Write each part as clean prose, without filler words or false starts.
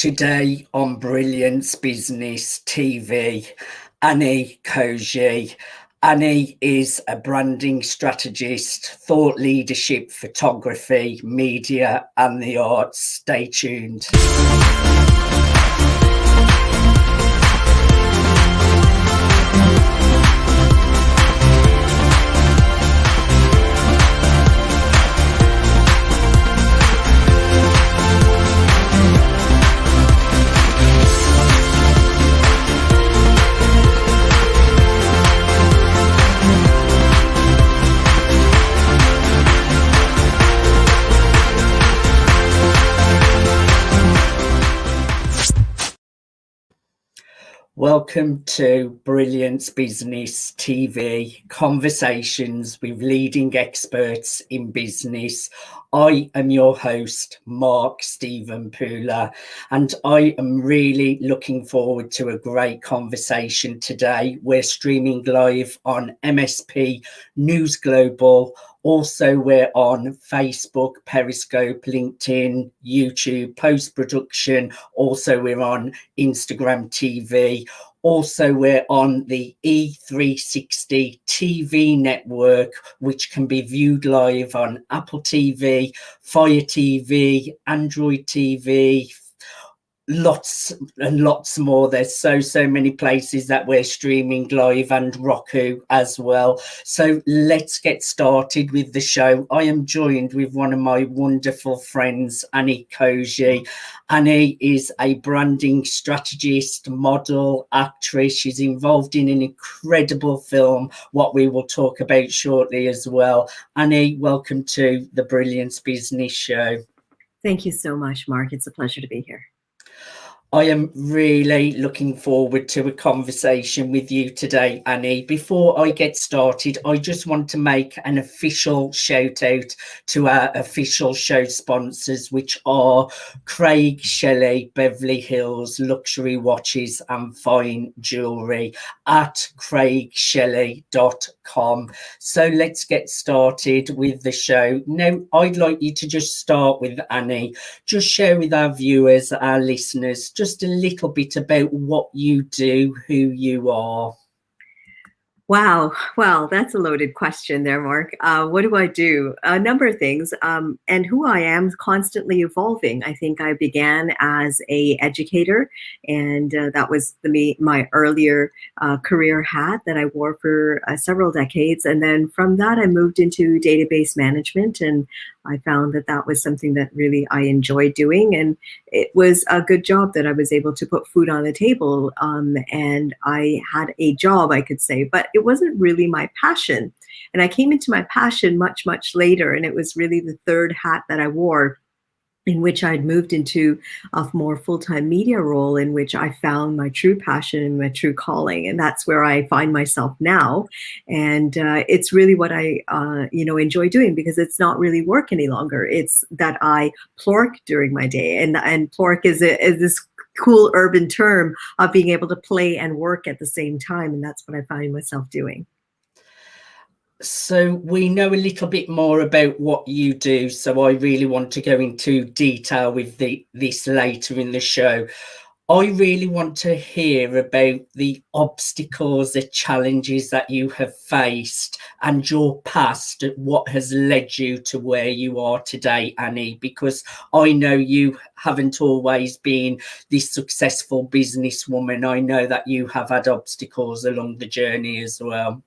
Today on Brilliance Business TV, Any Koshy. Annie is a branding strategist, thought leadership, photography, media, and the arts. Stay tuned. Welcome to Brilliance Business TV, conversations with leading experts in business. I am your host, Mark Stephen Pooler, and I am really looking forward to a great conversation today. We're streaming live on MSP News Global. Also, we're on Facebook, Periscope, LinkedIn, YouTube, post-production. Also, we're on Instagram TV. Also, we're on the E360 TV network, which can be viewed live on Apple TV, Fire TV, Android TV, lots and lots more. There's so many places that we're streaming live, and Roku as well. So let's get started with the show. I am joined with one of my wonderful friends, Any Koshy. Annie is a branding strategist, model, actress. She's involved in an incredible film, what we will talk about shortly as well. Annie, welcome to the Brilliance Business Show. Thank you so much, Mark. It's a pleasure to be here. I am really looking forward to a conversation with you today, Annie. Before I get started, I just want to make an official shout out to our official show sponsors, which are Craig Shelley, Beverly Hills Luxury Watches and Fine Jewellery at craigshelley.com. So let's get started with the show. Now, I'd like you to just start with Annie. Just share with our viewers, our listeners, just a little bit about what you do, who you are. Wow. Well, that's a loaded question there, Mark. What do I do? A number of things. And who I am is constantly evolving. I think I began as an educator, and that was my earlier career hat that I wore for several decades. And then from that, I moved into database management, and I found that that was something that really I enjoyed doing. And it was a good job that I was able to put food on the table. And I had a job, I could say, but it wasn't really my passion. And I came into my passion much, much later. And it was really the third hat that I wore, in which I'd moved into a more full-time media role, in which I found my true passion and my true calling. And that's where I find myself now. And it's really what I enjoy doing, because it's not really work any longer. It's that I plork during my day. And plork is this cool urban term of being able to play and work at the same time. And that's what I find myself doing. So we know a little bit more about what you do. So I really want to go into detail with this later in the show. I really want to hear about the obstacles, the challenges that you have faced, and your past, what has led you to where you are today, Annie, because I know you haven't always been this successful businesswoman. I know that you have had obstacles along the journey as well.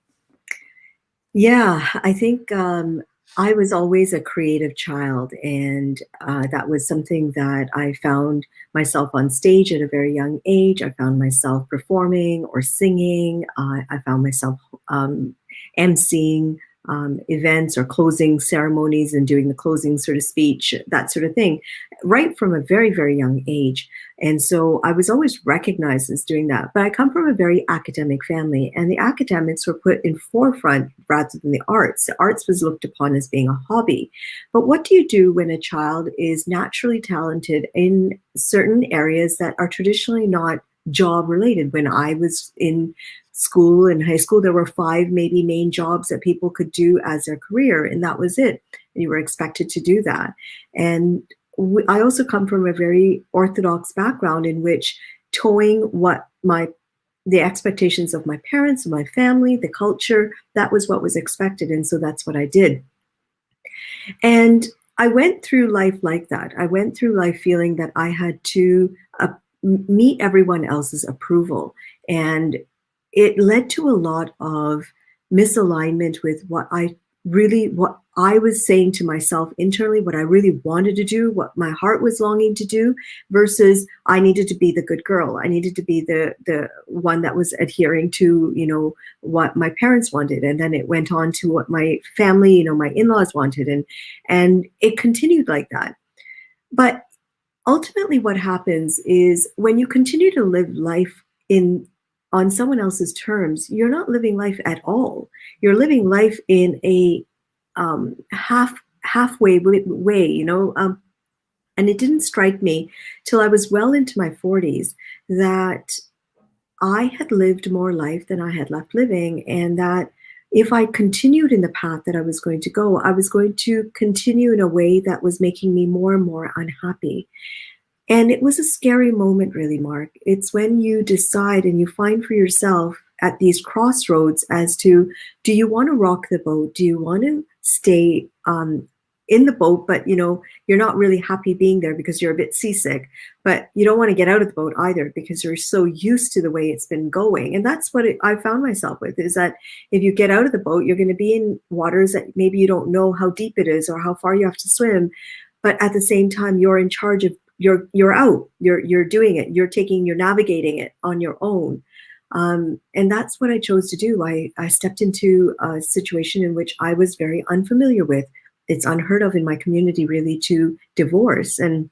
Yeah, I think I was always a creative child, and that was something that I found myself on stage at a very young age. I found myself performing or singing. I found myself emceeing events or closing ceremonies and doing the closing sort of speech, that sort of thing, right from a very, very young age. And so I was always recognized as doing that. But I come from a very academic family, and the academics were put in forefront rather than the arts. The arts was looked upon as being a hobby. But what do you do when a child is naturally talented in certain areas that are traditionally not job related? When I was in school, in high school, there were 5 maybe main jobs that people could do as their career, and that was it. You were expected to do that. And I also come from a very orthodox background in which towing what the expectations of my parents, my family, the culture, that was what was expected. And so that's what I did. And I went through life like that. I went through life feeling that I had to meet everyone else's approval. And it led to a lot of misalignment with what I was saying to myself internally, what I really wanted to do, what my heart was longing to do, versus I needed to be the good girl. I needed to be the one that was adhering to, what my parents wanted. And then it went on to what my family, my in-laws wanted. And it continued like that. But ultimately what happens is when you continue to live life on someone else's terms, you're not living life at all. You're living life in a halfway way, and it didn't strike me till I was well into my 40s that I had lived more life than I had left living, and that if I continued in the path that I was going to go, I was going to continue in a way that was making me more and more unhappy. And it was a scary moment, really, Mark. It's when you decide and you find for yourself at these crossroads as to, do you want to rock the boat? Do you want to stay in the boat, but you're not really happy being there because you're a bit seasick, but you don't want to get out of the boat either because you're so used to the way it's been going. And that's what I found myself with, is that if you get out of the boat, you're going to be in waters that maybe you don't know how deep it is or how far you have to swim. But at the same time, you're in charge of, you're out, you're doing it, you're navigating it on your own. And that's what I chose to do. I stepped into a situation in which I was very unfamiliar with. It's unheard of in my community, really, to divorce. And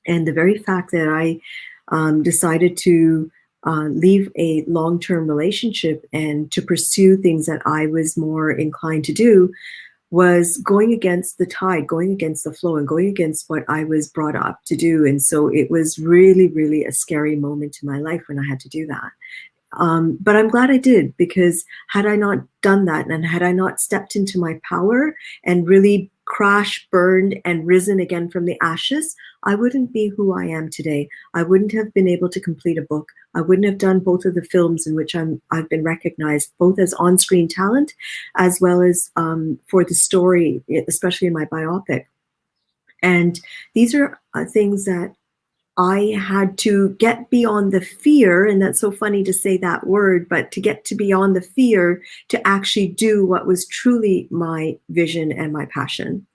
the very fact that I decided to leave a long-term relationship and to pursue things that I was more inclined to do was going against the tide, going against the flow, and going against what I was brought up to do. And so it was really, really a scary moment in my life when I had to do that. But I'm glad I did, because had I not done that, and had I not stepped into my power and really crashed, burned, and risen again from the ashes, I wouldn't be who I am today. I wouldn't have been able to complete a book. I wouldn't have done both of the films in which I've been recognized, both as on-screen talent as well as for the story, especially in my biopic. And these are things that I had to get beyond the fear, and that's so funny to say that word, but to get to beyond the fear to actually do what was truly my vision and my passion.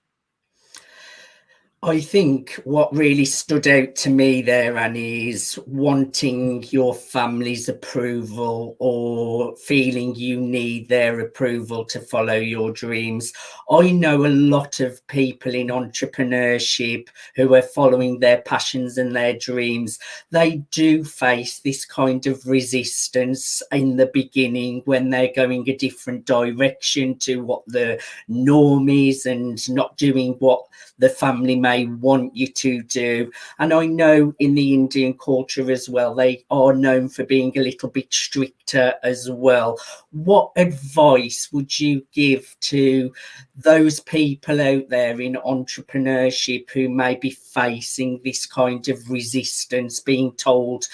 I think what really stood out to me there, Annie, is wanting your family's approval or feeling you need their approval to follow your dreams. I know a lot of people in entrepreneurship who are following their passions and their dreams. They do face this kind of resistance in the beginning when they're going a different direction to what the norm is and not doing what the family may want you to do. And I know in the Indian culture as well, they are known for being a little bit stricter as well. What advice would you give to those people out there in entrepreneurship who may be facing this kind of resistance, being told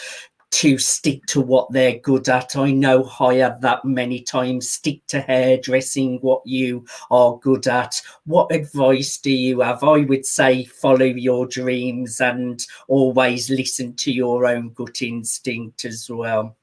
to stick to what they're good at? I know I have that many times. Stick to hairdressing, what you are good at. What advice do you have? I would say follow your dreams and always listen to your own gut instinct as well.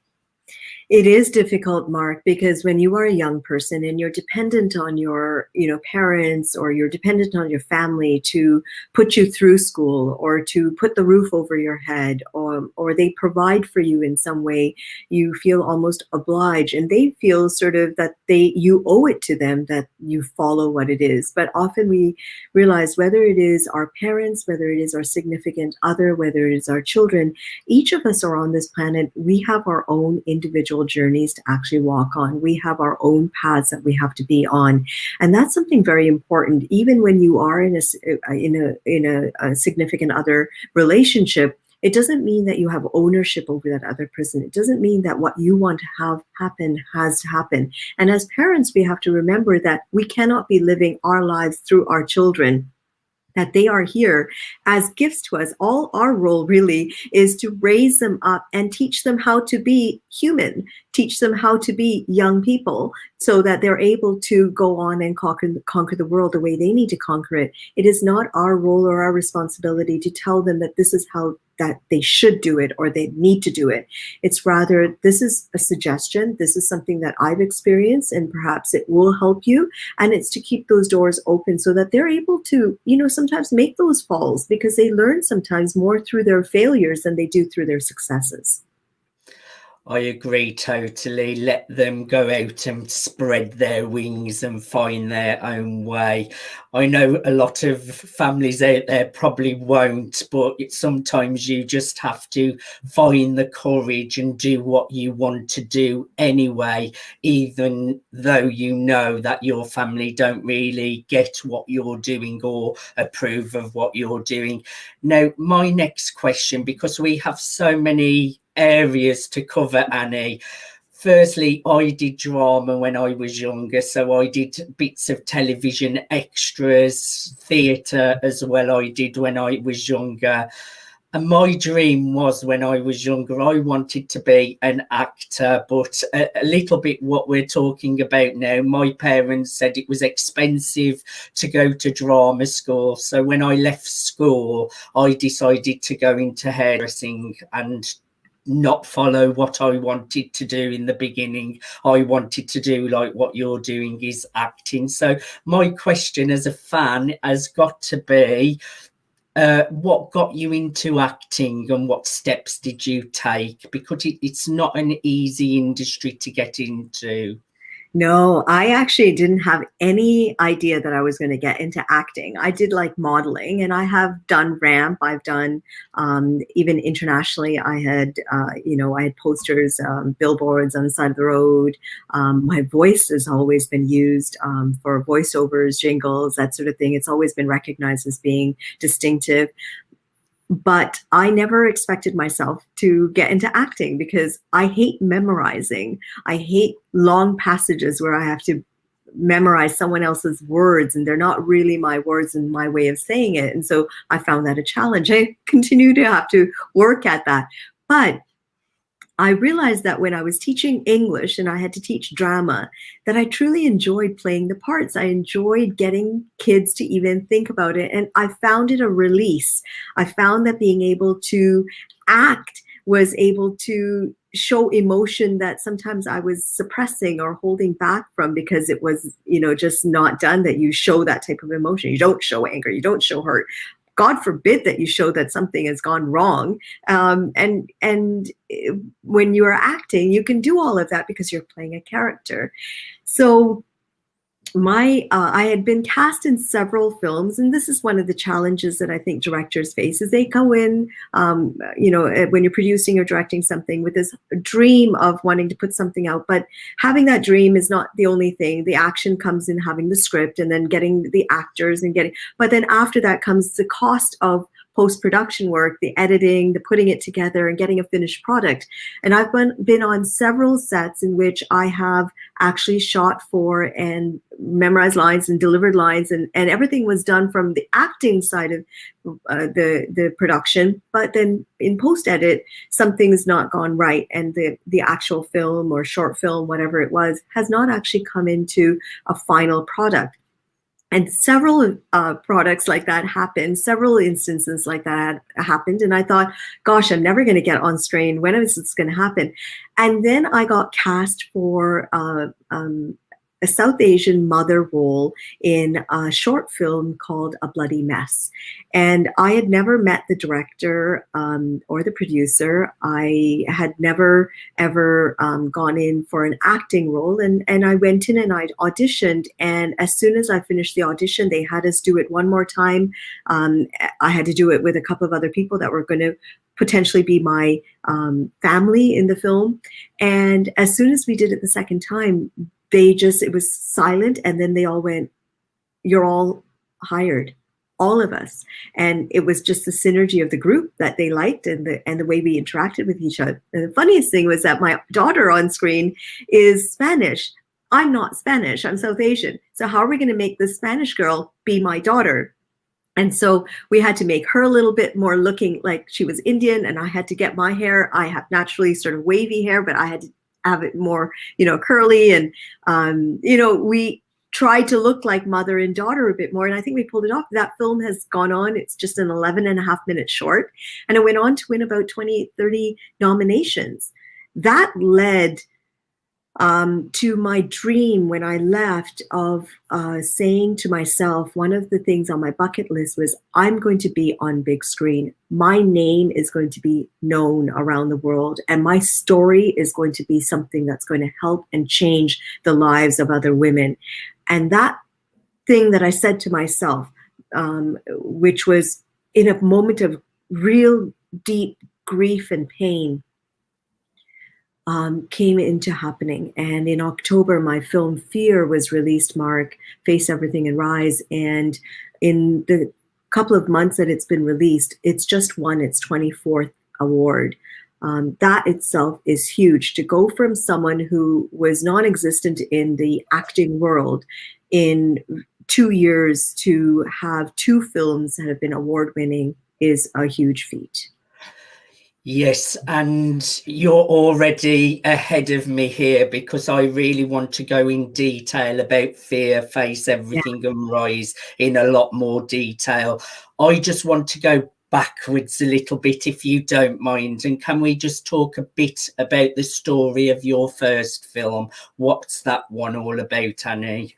It is difficult, Mark, because when you are a young person and you're dependent on your, parents, or you're dependent on your family to put you through school or to put the roof over your head, or they provide for you in some way, you feel almost obliged, and they feel sort of that you owe it to them that you follow what it is. But often we realize, whether it is our parents, whether it is our significant other, whether it is our children, each of us are on this planet. We have our own individual journeys to actually walk on. We have our own paths that we have to be on, and that's something very important. Even when you are in a significant other relationship, it doesn't mean that you have ownership over that other person. It doesn't mean that what you want to have happen has to happen. And as parents, we have to remember that we cannot be living our lives through our children. that they are here as gifts to us. All our role really is to raise them up and teach them how to be human, teach them how to be young people, so that they're able to go on and conquer the world the way they need to conquer it. It is not our role or our responsibility to tell them that this is how that they should do it or they need to do it. It's rather, this is a suggestion. This is something that I've experienced and perhaps it will help you. And it's to keep those doors open so that they're able to, sometimes make those falls, because they learn sometimes more through their failures than they do through their successes. I agree totally. Let them go out and spread their wings and find their own way. I know a lot of families out there probably won't, but sometimes you just have to find the courage and do what you want to do anyway, even though you know that your family don't really get what you're doing or approve of what you're doing. Now, my next question, because we have so many areas to cover, Annie. Firstly, I did drama when I was younger, so I did bits of television extras, theatre as well. I did when I was younger. And my dream was, when I was younger, I wanted to be an actor, but a little bit what we're talking about now, my parents said it was expensive to go to drama school. So when I left school, I decided to go into hairdressing and not follow what I wanted to do in the beginning. I wanted to do like what you're doing, is acting. So my question as a fan has got to be, what got you into acting and what steps did you take? Because it's not an easy industry to get into. No, I actually didn't have any idea that I was going to get into acting. I did like modeling, and I have done ramp. I've done even internationally. I had, I had posters, billboards on the side of the road. My voice has always been used for voiceovers, jingles, that sort of thing. It's always been recognized as being distinctive. But I never expected myself to get into acting because I hate memorizing. I hate long passages where I have to memorize someone else's words and they're not really my words and my way of saying it. And so I found that a challenge. I continue to have to work at that. But I realized that when I was teaching English and I had to teach drama, that I truly enjoyed playing the parts. I enjoyed getting kids to even think about it. And I found it a release. I found that being able to act was able to show emotion that sometimes I was suppressing or holding back from because it was, just not done, that you show that type of emotion. You don't show anger. You don't show hurt. God forbid that you show that something has gone wrong. And when you are acting, you can do all of that because you're playing a character. So I had been cast in several films, and this is one of the challenges that I think directors face, is they go in, when you're producing or directing something with this dream of wanting to put something out, but having that dream is not the only thing. The action comes in having the script and then getting the actors but then after that comes the cost of post-production work, the editing, the putting it together and getting a finished product. And I've been on several sets in which I have actually shot for and memorized lines and delivered lines, and everything was done from the acting side of the production. But then in post-edit, something's not gone right, and the actual film or short film, whatever it was, has not actually come into a final product. And several products like that happened, several instances like that happened. And I thought, gosh, I'm never going to get on screen. When is this going to happen? And then I got cast for a South Asian mother role in a short film called A Bloody Mess. And I had never met the director or the producer. I had never, ever gone in for an acting role. And I went in and I auditioned. And as soon as I finished the audition, they had us do it one more time. I had to do it with a couple of other people that were going to potentially be my family in the film. And as soon as we did it the second time, it was silent, and then they all went, "You're all hired, all of us." And it was just the synergy of the group that they liked, and the way we interacted with each other. And the funniest thing was that my daughter on screen is Spanish. I'm not Spanish, I'm South Asian. So how are we going to make this Spanish girl be my daughter? And so we had to make her a little bit more looking like she was Indian, and I had to get my hair. I have naturally sort of wavy hair, but I had to have it more, curly. And, we tried to look like mother and daughter a bit more. And I think we pulled it off. That film has gone on. It's just an 11.5-minute short. And it went on to win about 20, 30 nominations. That led to my dream when I left of saying to myself, one of the things on my bucket list was, I'm going to be on big screen. My name is going to be known around the world, and my story is going to be something that's going to help and change the lives of other women. And that thing that I said to myself, which was in a moment of real deep grief and pain, came into happening. And in October, my film Fear was released, Mark, Face Everything and Rise. And in the couple of months that it's been released, it's just won its 24th award. That itself is huge. To go from someone who was non-existent in the acting world in 2 years to have 2 films that have been award-winning is a huge feat. Yes, and you're already ahead of me here, because I really want to go in detail about Fear, Face Everything and Rise in a lot more detail. I just want to go backwards a little bit, if you don't mind, and can we just talk a bit about the story of your first film? What's that one all about, Annie?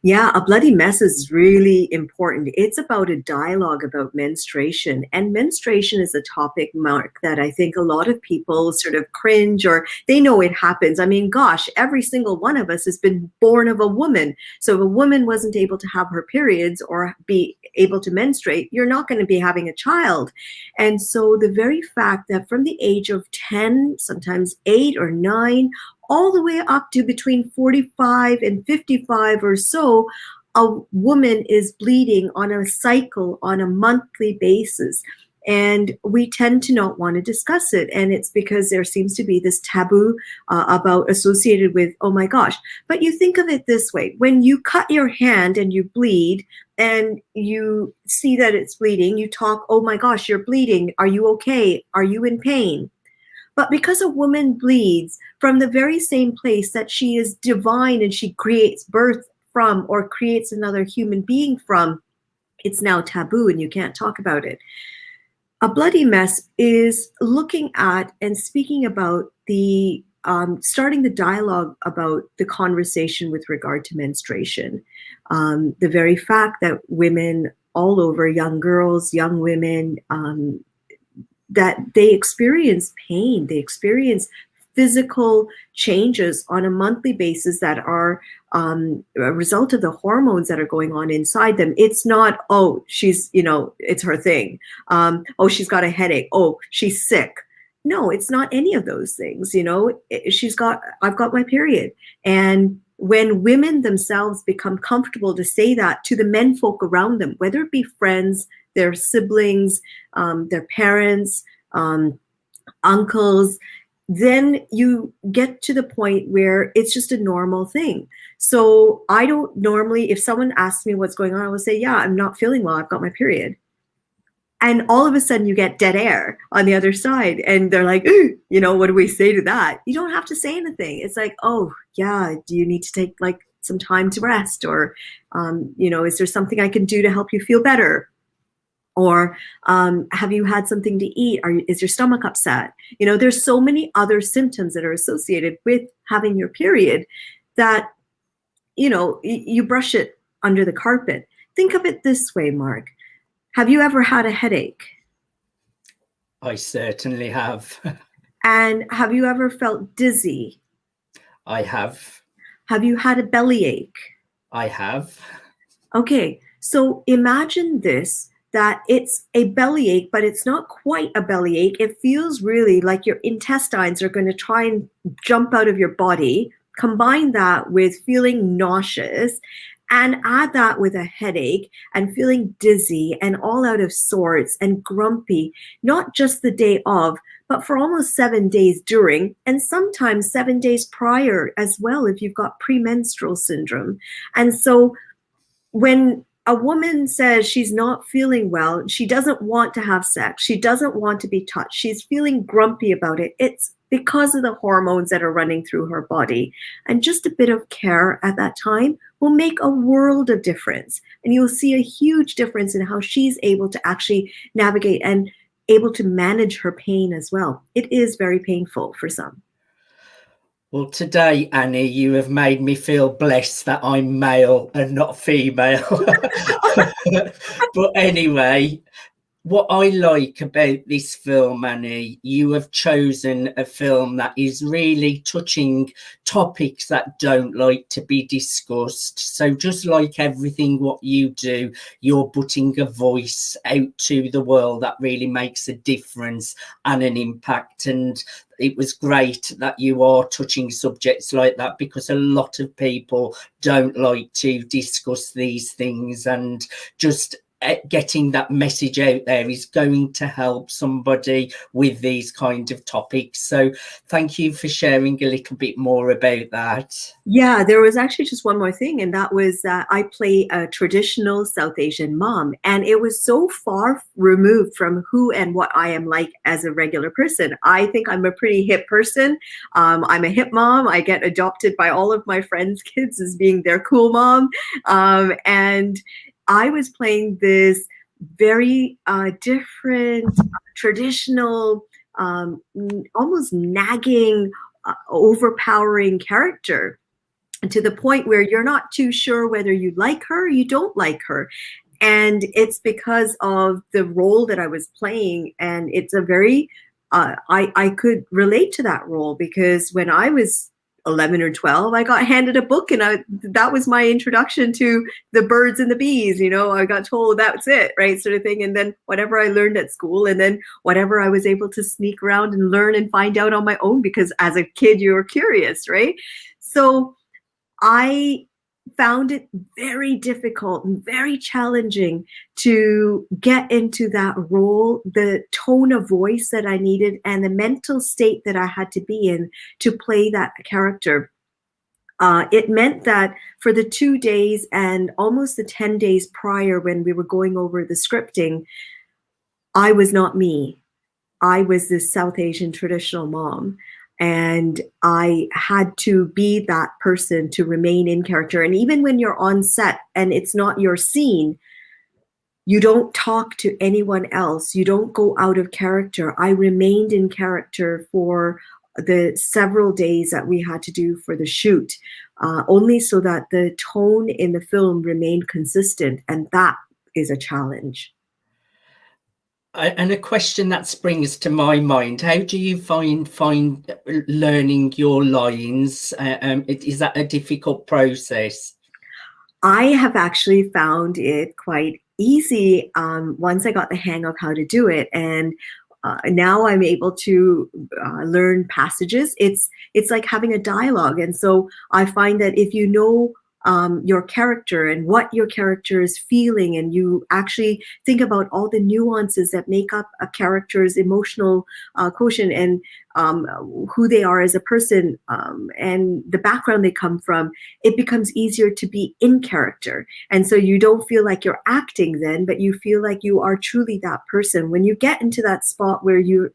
Yeah, A Bloody Mess is really important. It's about a dialogue about menstruation. And menstruation is a topic, Mark, that I think a lot of people sort of cringe, or they know it happens. I mean, gosh, every single one of us has been born of a woman. So if a woman wasn't able to have her periods or be able to menstruate, you're not going to be having a child. And so the very fact that from the age of 10, sometimes 8 or 9, all the way up to between 45 and 55 or so, a woman is bleeding on a cycle on a monthly basis. And we tend to not want to discuss it. And it's because there seems to be this taboo about associated with, oh my gosh. But you think of it this way: when you cut your hand and you bleed and you see that it's bleeding, you talk, oh my gosh, you're bleeding. Are you okay? Are you in pain? But because a woman bleeds from the very same place that she is divine and she creates birth from, or creates another human being from, it's now taboo and you can't talk about it. A Bloody Mess is looking at and speaking about the starting the dialogue about the conversation with regard to menstruation. The very fact that women all over, young girls, young women, that they experience pain, they experience physical changes on a monthly basis that are a result of the hormones that are going on inside them. It's not, oh, she's, it's her thing. Oh, she's got a headache. Oh, she's sick. No, it's not any of those things. I've got my period. And when women themselves become comfortable to say that to the men folk around them, whether it be friends, their siblings, their parents, uncles, then you get to the point where it's just a normal thing. So I don't normally, if someone asks me what's going on, I will say, yeah, I'm not feeling well. I've got my period. And all of a sudden you get dead air on the other side. And they're like, what do we say to that? You don't have to say anything. It's like, oh yeah, do you need to take like some time to rest? Or, is there something I can do to help you feel better? Or have you had something to eat? Is your stomach upset? There's so many other symptoms that are associated with having your period that, you brush it under the carpet. Think of it this way, Mark. Have you ever had a headache? I certainly have. And have you ever felt dizzy? I have. Have you had a bellyache? I have. Okay, so imagine this, that it's a bellyache, but it's not quite a bellyache. It feels really like your intestines are going to try and jump out of your body. Combine that with feeling nauseous, and add that with a headache and feeling dizzy and all out of sorts and grumpy, not just the day of, but for almost 7 days during, and sometimes 7 days prior as well if you've got premenstrual syndrome. And so when a woman says she's not feeling well, she doesn't want to have sex, she doesn't want to be touched, she's feeling grumpy about it, it's because of the hormones that are running through her body. And just a bit of care at that time will make a world of difference. And you'll see a huge difference in how she's able to actually navigate and able to manage her pain as well. It is very painful for some. Well, today, Annie, you have made me feel blessed that I'm male and not female. But anyway, what I like about this film, Annie, you have chosen a film that is really touching topics that don't like to be discussed. So just like everything what you do, you're putting a voice out to the world that really makes a difference and an impact. And it was great that you are touching subjects like that, because a lot of people don't like to discuss these things, and just getting that message out there is going to help somebody with these kind of topics. So thank you for sharing a little bit more about that. Yeah, there was actually just one more thing, and that was that I play a traditional South Asian mom, and it was so far removed from who and what I am like as a regular person. I think I'm a pretty hip person. I'm a hip mom. I get adopted by all of my friends' kids as being their cool mom, and I was playing this very different, traditional, almost nagging, overpowering character, to the point where you're not too sure whether you like her or you don't like her. And it's because of the role that I was playing. And it's a very, I could relate to that role, because when I was 11 or 12, I got handed a book, and that was my introduction to the birds and the bees. You know, I got told that's it, right, sort of thing. And then whatever I learned at school, and then whatever I was able to sneak around and learn and find out on my own, because as a kid, you were curious, right? So I found it very difficult and very challenging to get into that role, the tone of voice that I needed, and the mental state that I had to be in to play that character. It meant that for the 2 days and almost the 10 days prior, when we were going over the scripting, I was not me. I was this South Asian traditional mom. And I had to be that person to remain in character. And even when you're on set and it's not your scene, you don't talk to anyone else. You don't go out of character. I remained in character for the several days that we had to do for the shoot, only so that the tone in the film remained consistent. And that is a challenge. And a question that springs to my mind: how do you find learning your lines? Is that a difficult process? I have actually found it quite easy once I got the hang of how to do it, and now I'm able to learn passages. It's like having a dialogue, and so I find that if you know your character and what your character is feeling, and you actually think about all the nuances that make up a character's emotional quotient, and who they are as a person, and the background they come from, it becomes easier to be in character. And so you don't feel like you're acting then, but you feel like you are truly that person. When you get into that spot where you're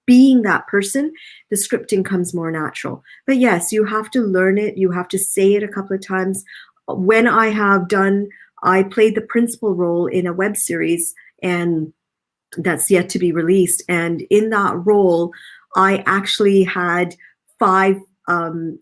being that person, the scripting comes more natural. But yes, you have to learn it. You have to say it a couple of times. When I played the principal role in a web series, and that's yet to be released. And in that role, I actually had I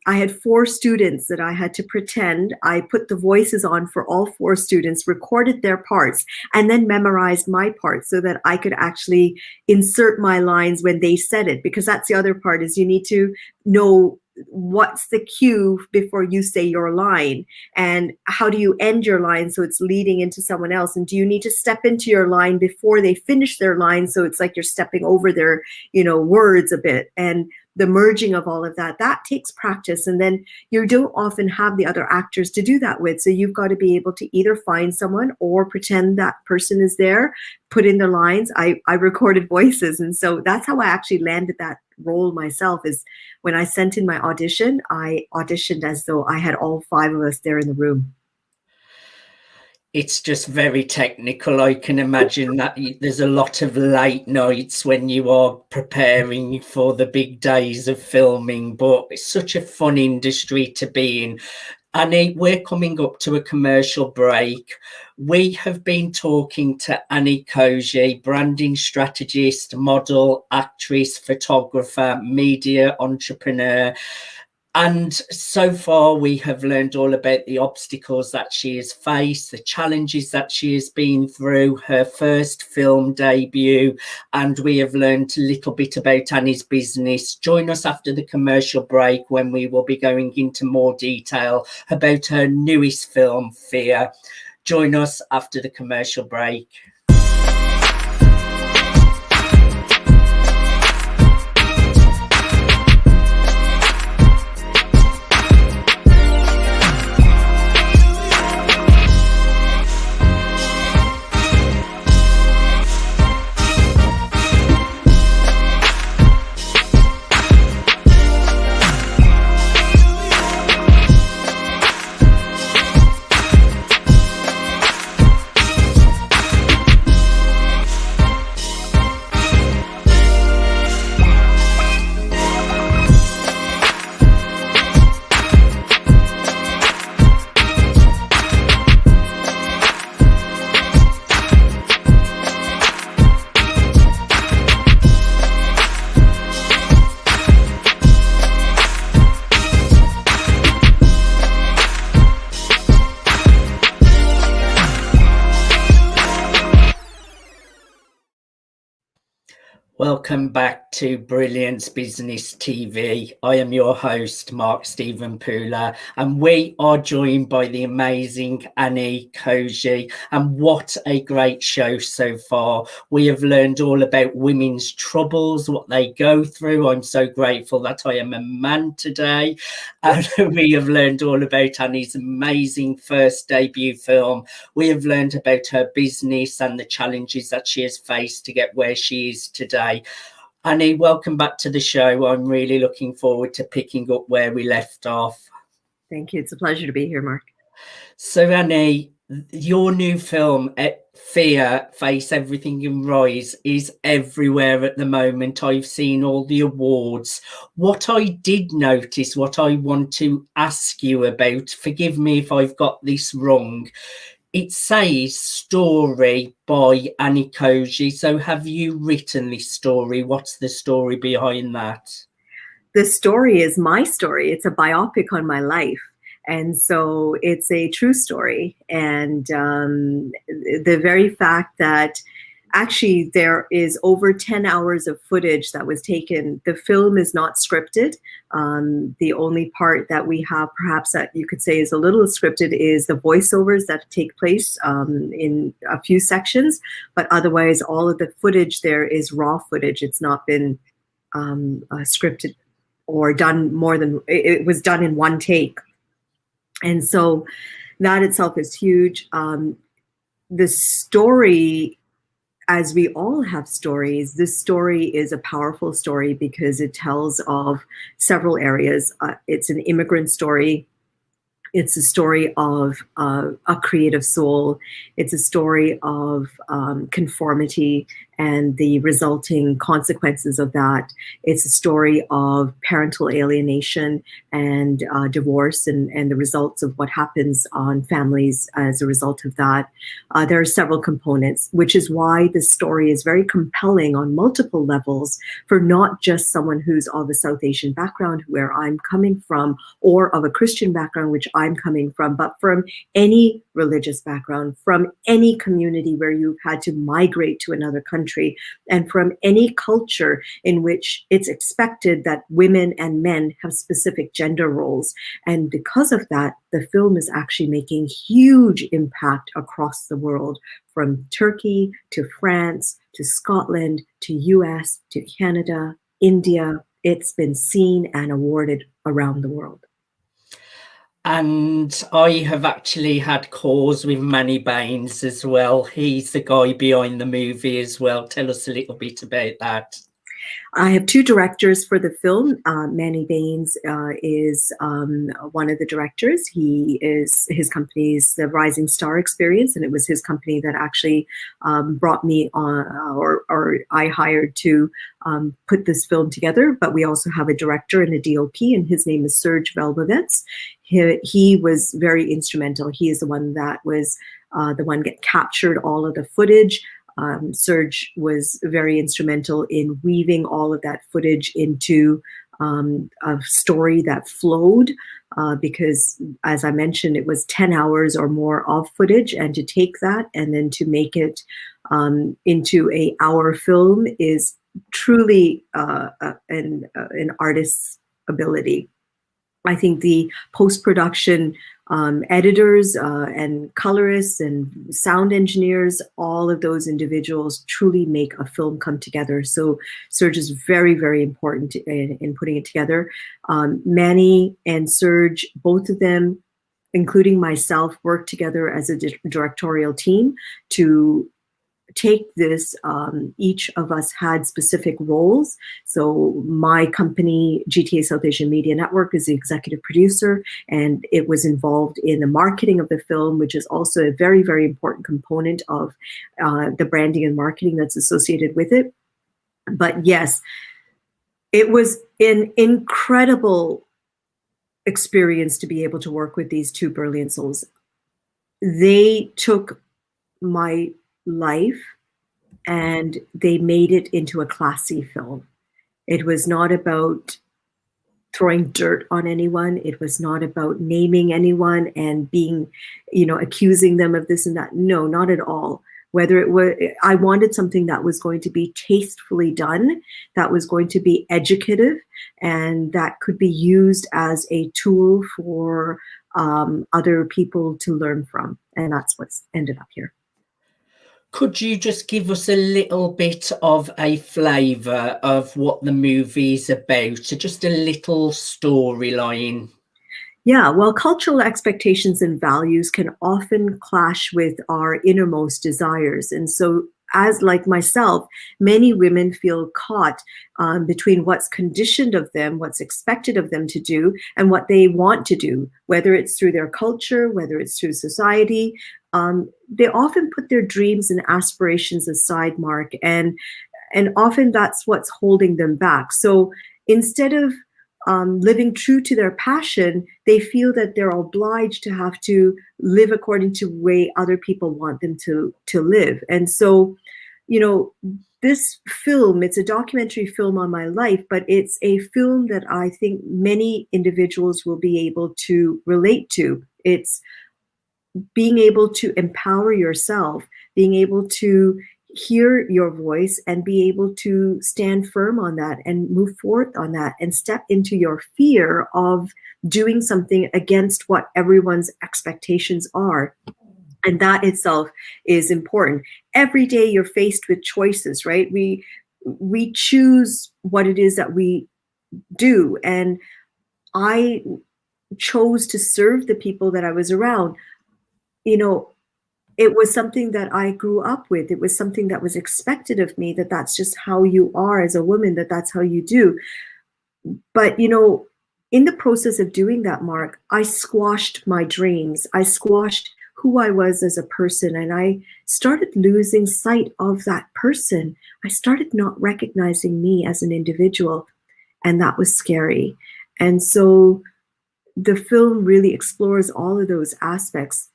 had 4 students that I had to pretend. I put the voices on for all 4 students, recorded their parts, and then memorized my part so that I could actually insert my lines when they said it. Because that's the other part, is you need to know what's the cue before you say your line, and how do you end your line so it's leading into someone else, and do you need to step into your line before they finish their line, so it's like you're stepping over their words a bit. And the merging of all of that takes practice, and then you don't often have the other actors to do that with, so you've got to be able to either find someone or pretend that person is there, put in their lines. I recorded voices, and so that's how I actually landed that role myself. Is when I sent in my audition, I auditioned as though I had all 5 of us there in the room. It's just very technical. I can imagine that there's a lot of late nights when you are preparing for the big days of filming, but it's such a fun industry to be in. Annie, we're coming up to a commercial break. We have been talking to Any Koshy, branding strategist, model, actress, photographer, media entrepreneur. And so far, we have learned all about the obstacles that she has faced, the challenges that she has been through, her first film debut, and we have learned a little bit about Annie's business. Join us after the commercial break when we will be going into more detail about her newest film, Flair. Join us after the commercial break. Welcome back to Brilliance Business TV. I am your host, Mark Stephen Pooler, and we are joined by the amazing Any Koshy. And what a great show so far. We have learned all about women's troubles, what they go through. I'm so grateful that I am a man today. And we have learned all about Annie's amazing first debut film. We have learned about her business and the challenges that she has faced to get where she is today. Annie, welcome back to the show. I'm really looking forward to picking up where we left off. Thank you. It's a pleasure to be here, Mark. So, Annie, your new film, Flair, Face Everything and Rise, is everywhere at the moment. I've seen all the awards. What I did notice, what I want to ask you about, forgive me if I've got this wrong, it says story by Any Koshy. So have you written this story? What's the story behind that? The story is my story. It's a biopic on my life. And so it's a true story. And the very fact that actually there is over 10 hours of footage that was taken. The film is not scripted. The only part that we have perhaps that you could say is a little scripted is the voiceovers that take place in a few sections. But otherwise, all of the footage there is raw footage. It's not been scripted or done more than, it was done in one take. And so that itself is huge. The story, as we all have stories, this story is a powerful story because it tells of several areas. It's an immigrant story. It's a story of a creative soul. It's a story of conformity and the resulting consequences of that. It's a story of parental alienation and divorce and the results of what happens on families as a result of that. There are several components, which is why this story is very compelling on multiple levels for not just someone who's of a South Asian background, where I'm coming from, or of a Christian background, which I'm coming from, but from any religious background, from any community where you've had to migrate to another country, and from any culture in which it's expected that women and men have specific gender roles. And because of that, the film is actually making huge impact across the world, from Turkey to France to Scotland to US to Canada, India. It's been seen and awarded around the world. And I have actually had calls with Manny Baines as well. He's the guy behind the movie as well. Tell us a little bit about that. I have two directors for the film. Manny Baines is one of the directors. His company's the Rising Star Experience, and it was his company that actually brought me on, or I hired to put this film together. But we also have a director and a DOP, and his name is Serge Velbovets. He was very instrumental. He is the one that was the one that captured all of the footage. Serge was very instrumental in weaving all of that footage into a story that flowed, because, as I mentioned, it was 10 hours or more of footage, and to take that and then to make it into an hour film is truly an artist's ability. I think the post-production editors and colorists and sound engineers, all of those individuals truly make a film come together. So Serge is very, very important in putting it together. Manny and Serge, both of them, including myself, work together as a directorial team to take this. Each of us had specific roles. So my company, GTA South Asian Media Network, is the executive producer, and it was involved in the marketing of the film, which is also a very, very important component of the branding and marketing that's associated with it. But yes, it was an incredible experience to be able to work with these two brilliant souls. They took my life and they made it into a classy film. It was not about throwing dirt on anyone. It was not about naming anyone and being, accusing them of this and that. No, not at all. Whether it was, I wanted something that was going to be tastefully done, that was going to be educative, and that could be used as a tool for other people to learn from. And that's what's ended up here. Could you just give us a little bit of a flavour of what the movie is about? So just a little storyline. Yeah, well, cultural expectations and values can often clash with our innermost desires. And so, as like myself, many women feel caught between what's conditioned of them, what's expected of them to do, and what they want to do, whether it's through their culture, whether it's through society. They often put their dreams and aspirations aside, Mark, and often that's what's holding them back. So instead of living true to their passion, they feel that they're obliged to have to live according to the way other people want them to live. And so, this film, it's a documentary film on my life, but it's a film that I think many individuals will be able to relate to. It's being able to empower yourself, being able to hear your voice and be able to stand firm on that and move forward on that and step into your fear of doing something against what everyone's expectations are. And that itself is important. Every day you're faced with choices, right? We choose what it is that we do. And I chose to serve the people that I was around. It was something that I grew up with. It was something that was expected of me, that's just how you are as a woman, that's how you do. But, in the process of doing that, Mark, I squashed my dreams. I squashed who I was as a person, and I started losing sight of that person. I started not recognizing me as an individual, and that was scary. And so the film really explores all of those aspects.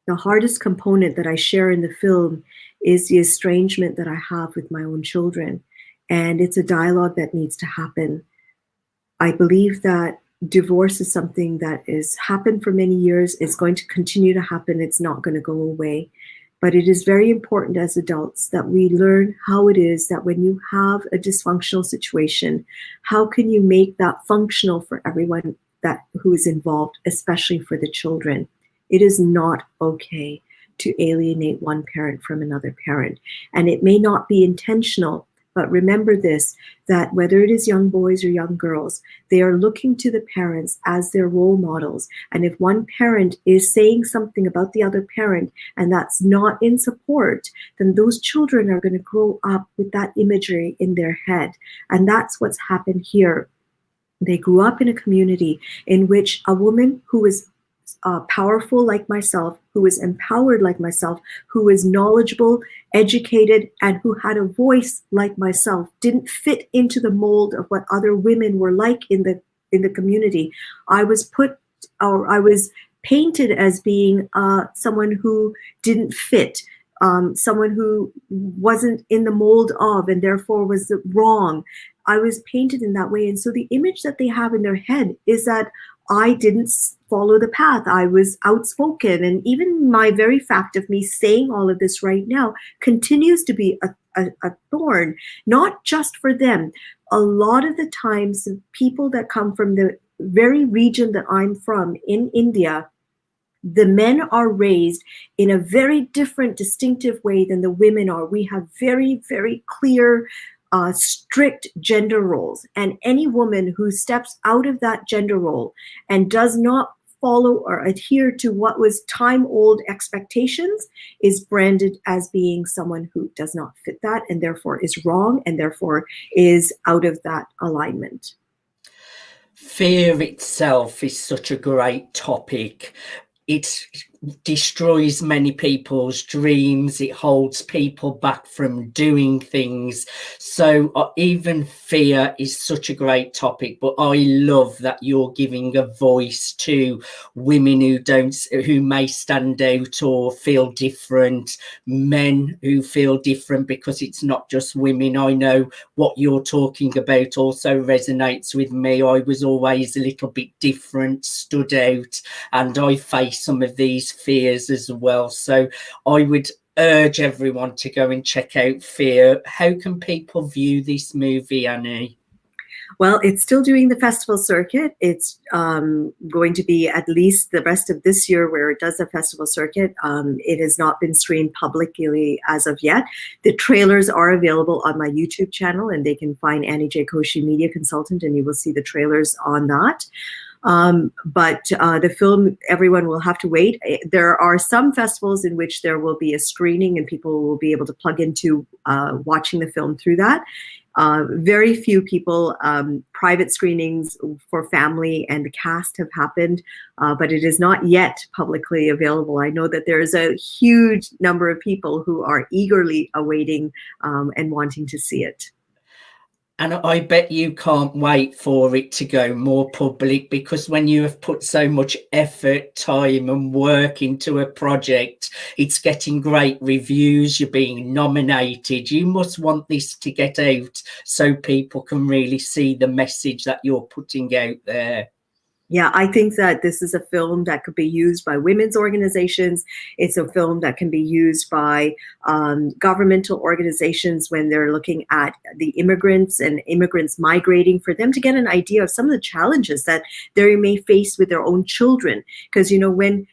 The hardest component that I share in the film is the estrangement that I have with my own children. And it's a dialogue that needs to happen. I believe that divorce is something that has happened for many years. It's going to continue to happen. It's not going to go away. But it is very important as adults that we learn how it is that when you have a dysfunctional situation, how can you make that functional for everyone who is involved, especially for the children. It is not okay to alienate one parent from another parent. And it may not be intentional, But remember this, that whether it is young boys or young girls, they are looking to the parents as their role models. And if one parent is saying something about the other parent and that's not in support, then those children are going to grow up with that imagery in their head. And that's what's happened here. They grew up in a community in which a woman who is powerful like myself, who is empowered like myself, who is knowledgeable, educated, and who had a voice like myself didn't fit into the mold of what other women were like in the community. I was painted as being someone who didn't fit, someone who wasn't in the mold of, and therefore was wrong. I was painted in that way. And so the image that they have in their head is that I didn't follow the path. I was outspoken. And even my very fact of me saying all of this right now continues to be a thorn, not just for them. A lot of the times, people that come from the very region that I'm from in India, the men are raised in a very different, distinctive way than the women are. We have very, very clear, strict gender roles. And any woman who steps out of that gender role and does not follow or adhere to what was time-old expectations is branded as being someone who does not fit that and therefore is wrong and therefore is out of that alignment. Fear itself is such a great topic. It destroys many people's dreams. It holds people back from doing things. So even fear is such a great topic, but I love that you're giving a voice to women who may stand out or feel different, men who feel different, because it's not just women. I know what you're talking about also resonates with me. I was always a little bit different, stood out, and I face some of these fears as well. So I would urge everyone to go and check out Fear. How can people view this movie, Annie? Well, it's still doing the festival circuit. It's going to be at least the rest of this year where it does the festival circuit. It has not been streamed publicly as of yet. The trailers are available on my YouTube channel, and they can find Any Koshy Media Consultant, and you will see the trailers on that. But the film, everyone will have to wait. There are some festivals in which there will be a screening and people will be able to plug into watching the film through that. Very few people, private screenings for family and the cast have happened, but it is not yet publicly available. I know that there is a huge number of people who are eagerly awaiting and wanting to see it. And I bet you can't wait for it to go more public, because when you have put so much effort, time and work into a project, it's getting great reviews, you're being nominated. You must want this to get out so people can really see the message that you're putting out there. Yeah, I think that this is a film that could be used by women's organizations. It's a film that can be used by governmental organizations when they're looking at the immigrants and immigrants migrating, for them to get an idea of some of the challenges that they may face with their own children. Because, you know, when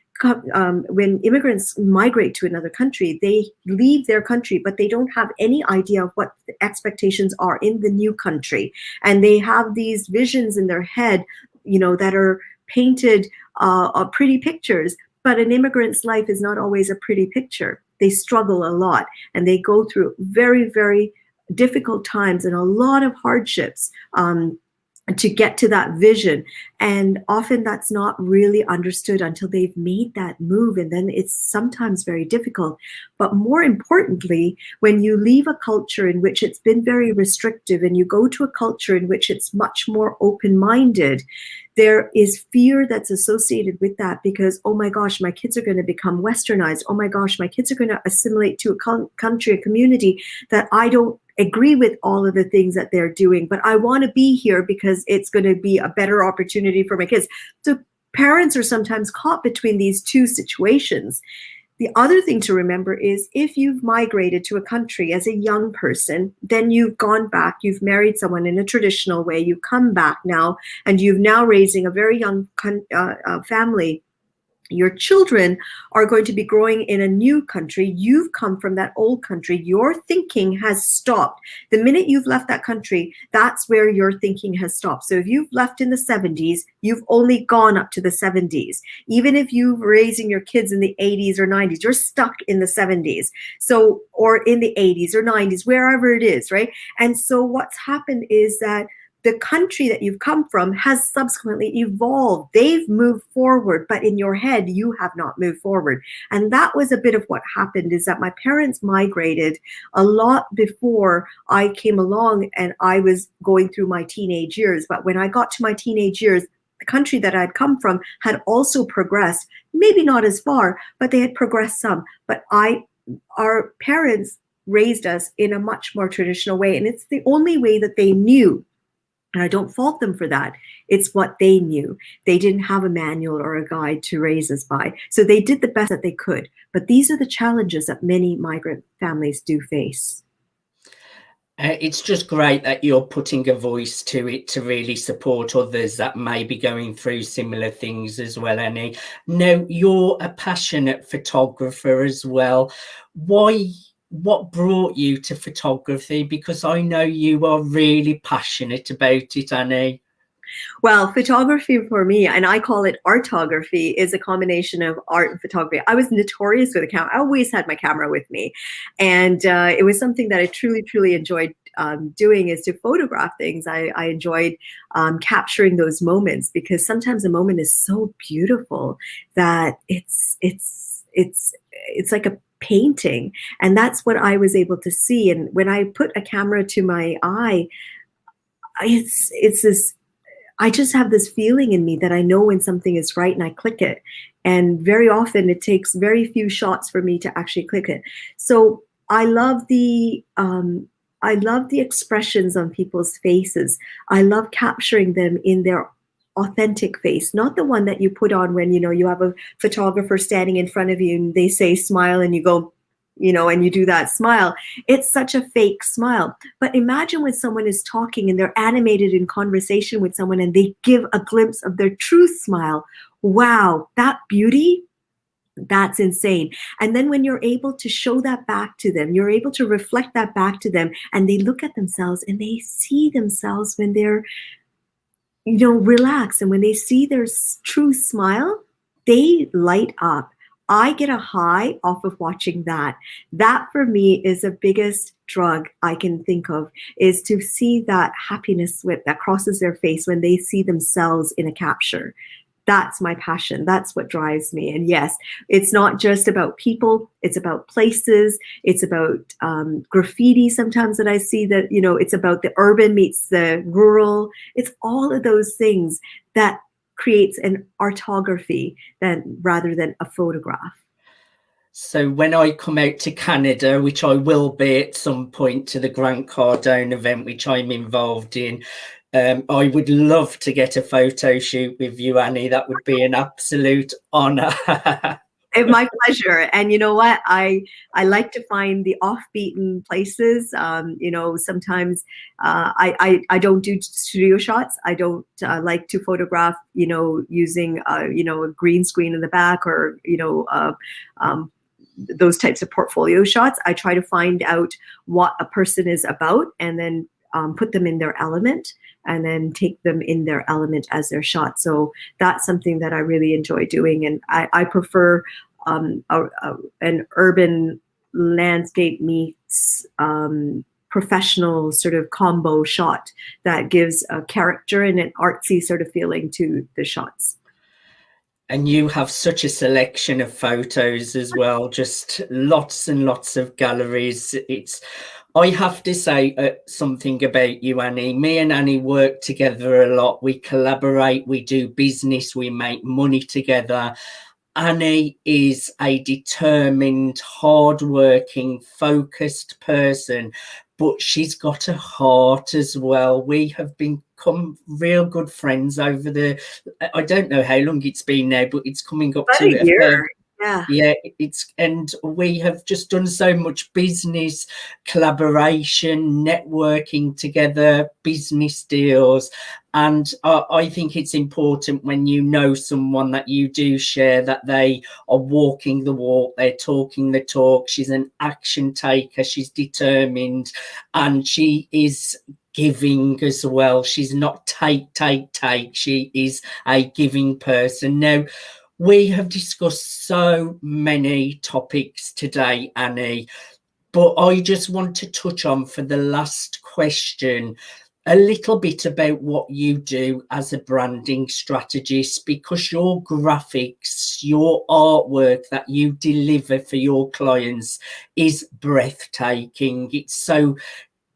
immigrants migrate to another country, they leave their country, but they don't have any idea of what the expectations are in the new country. And they have these visions in their head, you know, that are painted pretty pictures, but an immigrant's life is not always a pretty picture. They struggle a lot and they go through very, very difficult times and a lot of hardships to get to that vision. And often that's not really understood until they've made that move. And then it's sometimes very difficult. But more importantly, when you leave a culture in which it's been very restrictive and you go to a culture in which it's much more open-minded, there is fear that's associated with that, because, oh my gosh, my kids are going to become westernized. Oh my gosh, my kids are going to assimilate to a country, a community that I don't agree with all of the things that they're doing, but I want to be here because it's going to be a better opportunity for my kids. So parents are sometimes caught between these two situations. The other thing to remember is, if you've migrated to a country as a young person, then you've gone back, you've married someone in a traditional way, you come back now, and you've now raising a very young family. Your children are going to be growing in a new country. You've come from that old country. Your thinking has stopped. The minute you've left that country, that's where your thinking has stopped. So if you've left in the 70s, you've only gone up to the 70s. Even if you're raising your kids in the 80s or 90s, you're stuck in the 70s. So, or in the 80s or 90s, wherever it is, right? And so what's happened is that the country that you've come from has subsequently evolved. They've moved forward, but in your head, you have not moved forward. And that was a bit of what happened, is that my parents migrated a lot before I came along, and I was going through my teenage years. But when I got to my teenage years, the country that I'd come from had also progressed, maybe not as far, but they had progressed some. But our parents raised us in a much more traditional way. And it's the only way that they knew. And I don't fault them for that. It's what they knew. They didn't have a manual or a guide to raise us by. So they did the best that they could. But these are the challenges that many migrant families do face. It's just great that you're putting a voice to it to really support others that may be going through similar things as well, Annie. Now, you're a passionate photographer as well. What brought you to photography? Because I know you are really passionate about it, Annie. Well, photography for me, and I call it artography, is a combination of art and photography. I was notorious with a camera. I always had my camera with me. And it was something that I truly, truly enjoyed doing, is to photograph things. I enjoyed capturing those moments, because sometimes a moment is so beautiful that it's like a painting. And that's what I was able to see. And when I put a camera to my eye, it's this, I just have this feeling in me that I know when something is right, and I click it. And very often it takes very few shots for me to actually click it. So I love the expressions on people's faces. I love capturing them in their authentic face, not the one that you put on when, you have a photographer standing in front of you and they say smile and you go, and you do that smile. It's such a fake smile. But imagine when someone is talking and they're animated in conversation with someone and they give a glimpse of their true smile. Wow, that beauty, that's insane. And then when you're able to show that back to them, you're able to reflect that back to them, and they look at themselves and they see themselves when they're relax. And when they see their true smile, they light up. I get a high off of watching that. That for me is the biggest drug I can think of, is to see that happiness that crosses their face when they see themselves in a capture. That's my passion. That's what drives me. And yes, it's not just about people. It's about places. It's about graffiti sometimes that I see, that, it's about the urban meets the rural. It's all of those things that creates an artography rather than a photograph. So when I come out to Canada, which I will be at some point, to the Grant Cardone event, which I'm involved in, I would love to get a photo shoot with you, Annie. That would be an absolute honor. My pleasure. And you know what? I like to find the off-beaten places. Sometimes I don't do studio shots. I don't like to photograph, using a green screen in the back, or those types of portfolio shots. I try to find out what a person is about, and then put them in their element, and then take them in their element as their shot. So that's something that I really enjoy doing. And I prefer an urban landscape meets professional sort of combo shot that gives a character and an artsy sort of feeling to the shots. And you have such a selection of photos as well, just lots and lots of galleries. I have to say something about you, Annie. Me and Annie work together a lot. We collaborate, we do business, we make money together. Annie is a determined, hardworking, focused person, but she's got a heart as well. We have become real good friends over I don't know how long it's been now, but it's coming up to a year. Yeah, and we have just done so much business collaboration, networking together, business deals, And I think it's important when you know someone that you do share that they are walking the walk, they're talking the talk. She's an action taker, she's determined, and she is giving as well. She's not take. She is a giving person. Now, we have discussed so many topics today, Annie, but I just want to touch on, for the last question, a little bit about what you do as a branding strategist, because your graphics, your artwork that you deliver for your clients is breathtaking.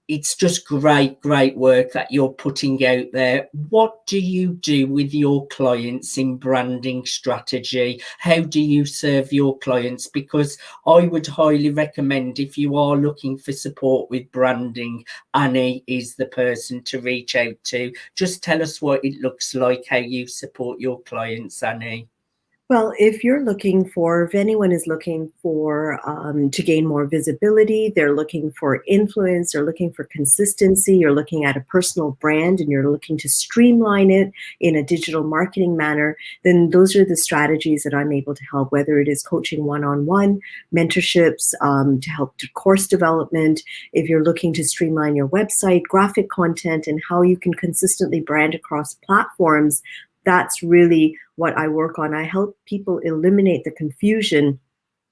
It's just great work that you're putting out there. What do you do with your clients in branding strategy? How do you serve your clients? Because I would highly recommend, if you are looking for support with branding, Annie is the person to reach out to. Just tell us what it looks like, how you support your clients, Annie. Well, if anyone is looking for to gain more visibility, they're looking for influence, they're looking for consistency, you're looking at a personal brand and you're looking to streamline it in a digital marketing manner, then those are the strategies that I'm able to help, whether it is coaching one-on-one, mentorships, to help to course development. If you're looking to streamline your website, graphic content, and how you can consistently brand across platforms, that's really what I work on. I help people eliminate the confusion,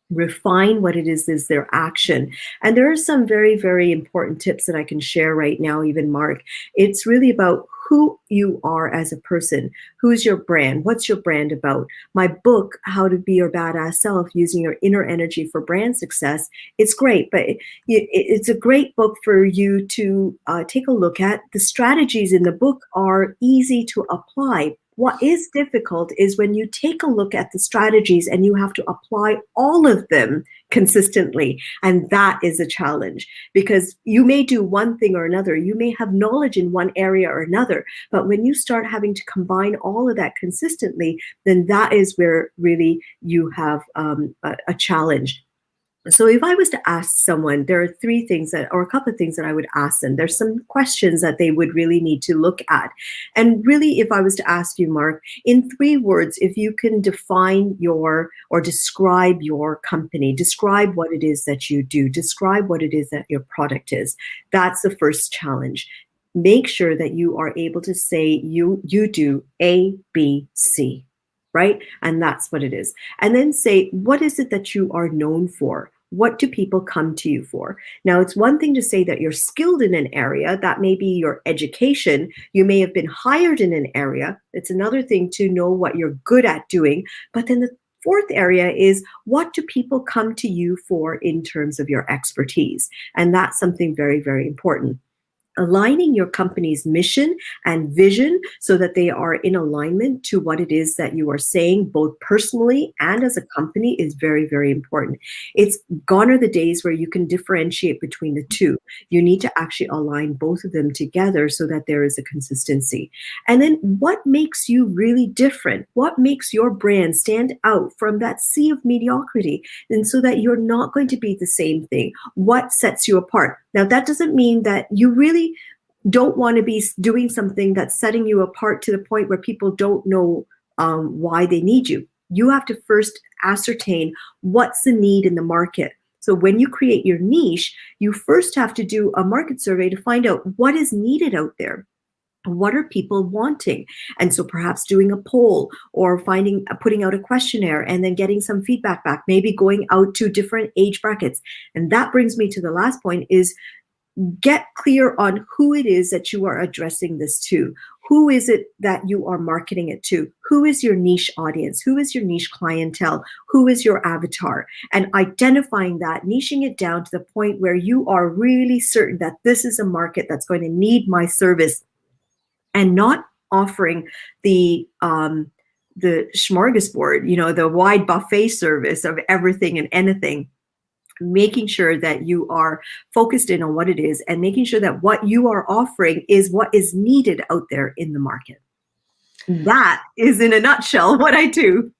refine what it is their action. And there are some very, very important tips that I can share right now, even Mark. It's really about who you are as a person. Who's your brand? What's your brand about? My book, How to Be Your Badass Self, Using Your Inner Energy for Brand Success, it's great, but it's a great book for you to take a look at. The strategies in the book are easy to apply. What is difficult is when you take a look at the strategies and you have to apply all of them consistently. And that is a challenge, because you may do one thing or another. You may have knowledge in one area or another. But when you start having to combine all of that consistently, then that is where really you have a challenge. So if I was to ask someone, there are a couple of things that I would ask them. There's some questions that they would really need to look at. And really, if I was to ask you, Mark, in 3 words, if you can define or describe your company, describe what it is that you do, describe what it is that your product is, that's the first challenge. Make sure that you are able to say you do A, B, C. Right? And that's what it is. And then say, what is it that you are known for? What do people come to you for? Now, it's one thing to say that you're skilled in an area. That may be your education. You may have been hired in an area. It's another thing to know what you're good at doing. But then the 4th area is, what do people come to you for in terms of your expertise? And that's something very, very important. Aligning your company's mission and vision so that they are in alignment to what it is that you are saying, both personally and as a company, is very, very important. It's gone are the days where you can differentiate between the two. You need to actually align both of them together so that there is a consistency. And then what makes you really different? What makes your brand stand out from that sea of mediocrity? And so that you're not going to be the same thing. What sets you apart? Now, that doesn't mean that you really don't want to be doing something that's setting you apart to the point where people don't know why they need you. You have to first ascertain what's the need in the market. So when you create your niche, you first have to do a market survey to find out what is needed out there. What are people wanting? And so perhaps doing a poll or putting out a questionnaire and then getting some feedback back, maybe going out to different age brackets. And that brings me to the last point, is get clear on who it is that you are addressing this to. Who is it that you are marketing it to? Who is your niche audience? Who is your niche clientele? Who is your avatar? And identifying that, niching it down to the point where you are really certain that this is a market that's going to need my service, and not offering the smorgasbord, the wide buffet service of everything and anything. Making sure that you are focused in on what it is and making sure that what you are offering is what is needed out there in the market. That is, in a nutshell, what I do.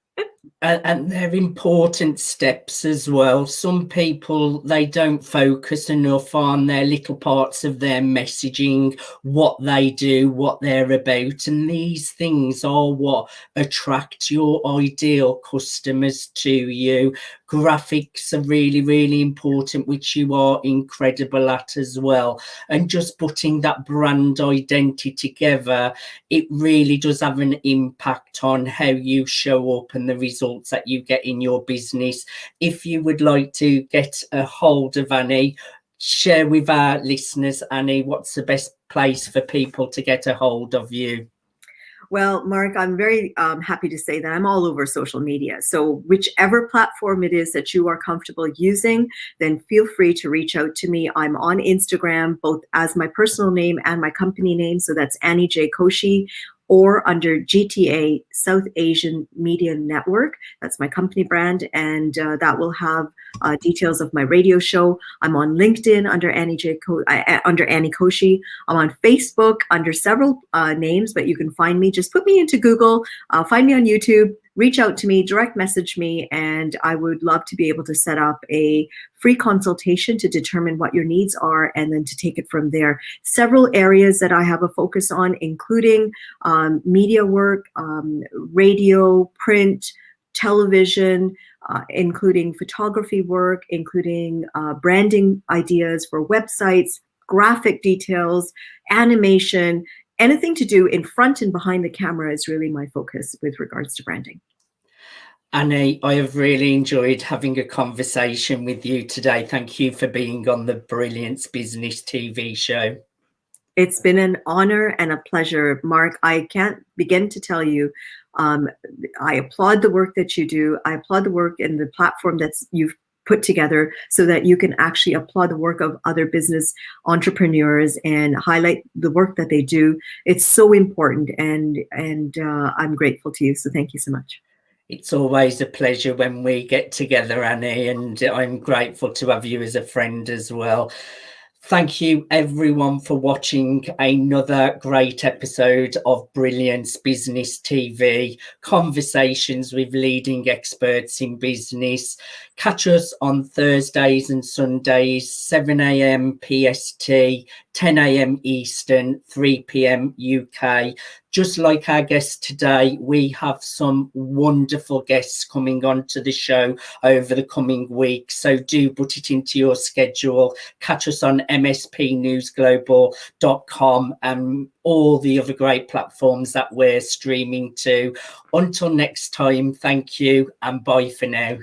And they're important steps as well. Some people, they don't focus enough on their little parts of their messaging, what they do, what they're about. And these things are what attract your ideal customers to you. Graphics are really, really important, which you are incredible at as well. And just putting that brand identity together, it really does have an impact on how you show up and the results that you get in your business. If you would like to get a hold of Annie, share with our listeners, Annie, what's the best place for people to get a hold of you? Well, Mark, I'm very happy to say that I'm all over social media. So whichever platform it is that you are comfortable using, then feel free to reach out to me. I'm on Instagram, both as my personal name and my company name. So that's Any Koshy, or under GTA South Asian Media Network. That's my company brand, and that will have details of my radio show. I'm on LinkedIn under Any Koshy. I'm on Facebook under several names, but you can find me. Just put me into Google, find me on YouTube, reach out to me, direct message me, and I would love to be able to set up a free consultation to determine what your needs are and then to take it from there. Several areas that I have a focus on, including media work, radio, print, television, including photography work, including branding ideas for websites, graphic details, animation. Anything to do in front and behind the camera is really my focus with regards to branding. Annie, I have really enjoyed having a conversation with you today. Thank you for being on the Brilliance Business TV show. It's been an honor and a pleasure, Mark. I can't begin to tell you, I applaud the work that you do. I applaud the work and the platform that you've put together so that you can actually applaud the work of other business entrepreneurs and highlight the work that they do. It's so important, and I'm grateful to you. So thank you so much. It's always a pleasure when we get together, Annie, and I'm grateful to have you as a friend as well. Thank you everyone for watching another great episode of Brilliance Business TV, conversations with leading experts in business. Catch us on Thursdays and Sundays, 7 a.m. PST, 10 a.m. Eastern, 3 p.m. UK. Just like our guest today, we have some wonderful guests coming on to the show over the coming weeks. So do put it into your schedule. Catch us on mspnewsglobal.com and all the other great platforms that we're streaming to. Until next time, thank you and bye for now.